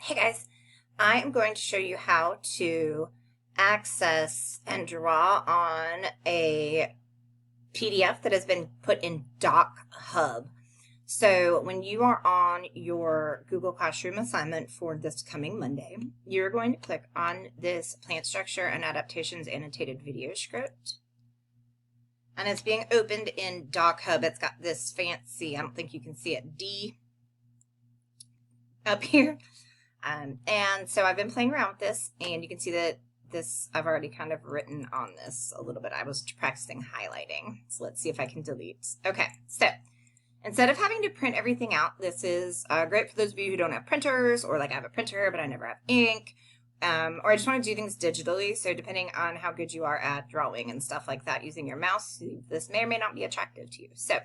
Hey guys, I am going to show you how to access and draw on a PDF that has been put in Doc Hub. So when you are on your Google Classroom assignment for this coming Monday, you're going to click on this Plant Structure and Adaptations Annotated Video Script. And it's being opened in Doc Hub. It's got this fancy, I don't think you can see it, D up here. And so I've been playing around with this, and you can see that I've already kind of written on this a little bit. I was practicing highlighting. So let's see if I can delete. Okay, so instead of having to print everything out, this is great for those of you who don't have printers, or like I have a printer, but I never have ink, or I just want to do things digitally. So depending on how good you are at drawing and stuff like that using your mouse, this may or may not be attractive to you. So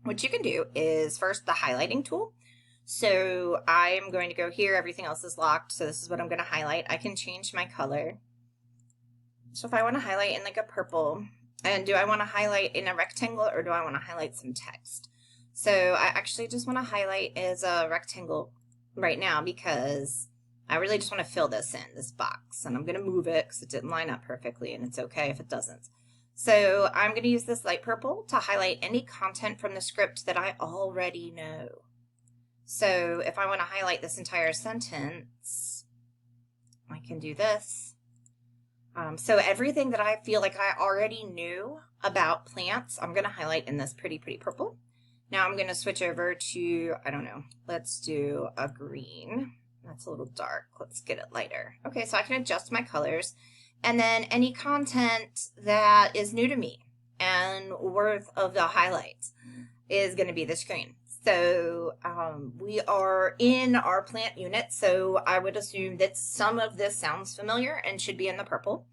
what you can do is first the highlighting tool. So I'm going to go here, everything else is locked, so this is what I'm going to highlight. I can change my color. So if I want to highlight in like a purple, and do I want to highlight in a rectangle or do I want to highlight some text? So I actually just want to highlight as a rectangle right now because I really just want to fill this in, this box, and I'm going to move it because it didn't line up perfectly, and it's okay if it doesn't. So I'm going to use this light purple to highlight any content from the script that I already know. So if I want to highlight this entire sentence, I can do this. So everything that I feel like I already knew about plants, I'm going to highlight in this pretty purple. Now I'm going to switch over to, I don't know, let's do a green. That's a little dark. Let's get it lighter. Okay, so I can adjust my colors. And then any content that is new to me and worth of the highlights is going to be the screen. So we are in our plant unit, so I would assume that some of this sounds familiar and should be in the purple,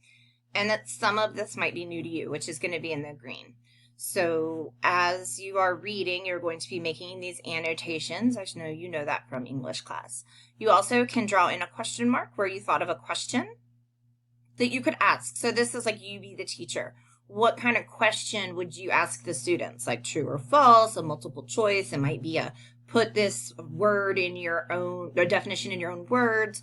and that some of this might be new to you, which is going to be in the green. So as you are reading, you're going to be making these annotations. I know you know that from English class. You also can draw in a question mark where you thought of a question that you could ask. So this is like you be the teacher. What kind of question would you ask the students? Like true or false, a multiple choice. It might be a put this word in your own, or definition in your own words,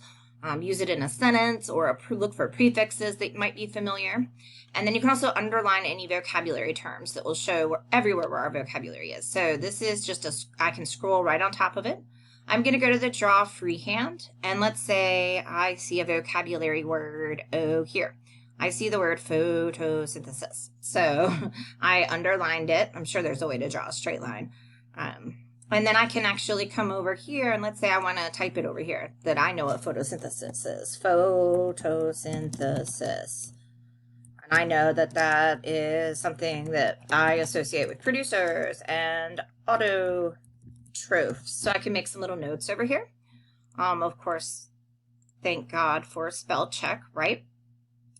use it in a sentence, or look for prefixes that might be familiar. And then you can also underline any vocabulary terms that will show everywhere where our vocabulary is. So this is just I can scroll right on top of it. I'm going to go to the draw freehand, and let's say I see a vocabulary word here. I see the word photosynthesis. So I underlined it. I'm sure there's a way to draw a straight line. And then I can actually come over here, and let's say I want to type it over here that I know what photosynthesis is. Photosynthesis. And I know that that is something that I associate with producers and autotrophs. So I can make some little notes over here. Of course, thank God for spell check, right?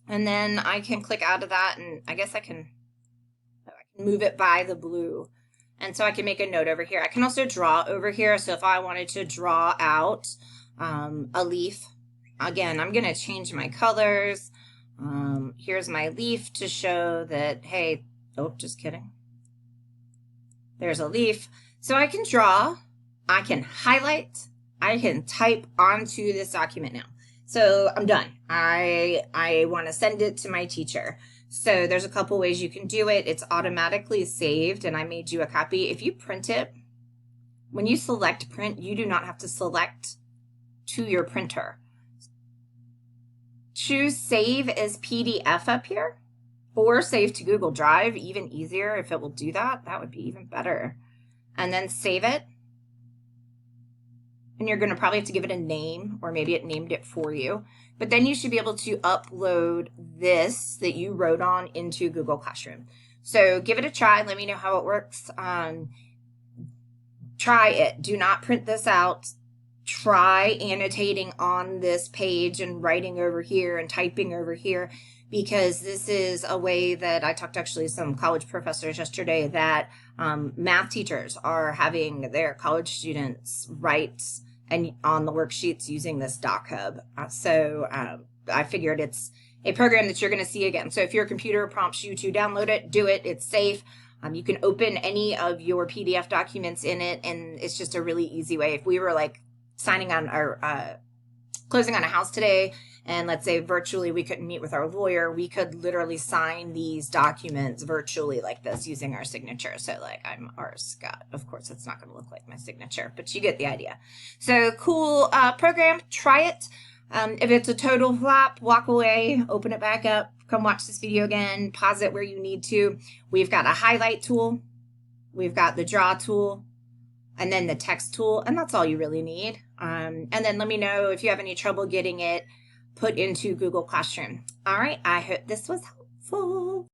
And then I can click out of that, and I guess I can move it by the blue. And so I can make a note over here. I can also draw over here. So if I wanted to draw out a leaf, again, I'm going to change my colors. Here's my leaf to show that, hey, oh, just kidding. There's a leaf. So I can draw, I can highlight, I can type onto this document now. So I'm done. I want to send it to my teacher. So there's a couple ways you can do it. It's automatically saved, and I made you a copy. If you print it, when you select print, you do not have to select to your printer. Choose save as PDF up here, or save to Google Drive, even easier. If it will do that, that would be even better. And then save it. And you're going to probably have to give it a name, or maybe it named it for you. But then you should be able to upload this that you wrote on into Google Classroom. So give it a try. Let me know how it works. Try it. Do not print this out. Try annotating on this page and writing over here and typing over here, because this is a way that I talked to actually some college professors yesterday that math teachers are having their college students write and on the worksheets using this Doc Hub. So I figured it's a program that you're going to see again. So if your computer prompts you to download it, do it. It's safe. You can open any of your PDF documents in it, and it's just a really easy way. If we were like signing on our closing on a house today, and let's say virtually we couldn't meet with our lawyer, we could literally sign these documents virtually like this using our signature. So like I'm R. Scott. Of course, it's not going to look like my signature, but you get the idea. So cool program. Try it. If it's a total flop, walk away, open it back up, come watch this video again, pause it where you need to. We've got a highlight tool. We've got the draw tool, and then the text tool, and that's all you really need. And then let me know if you have any trouble getting it put into Google Classroom. All right, I hope this was helpful.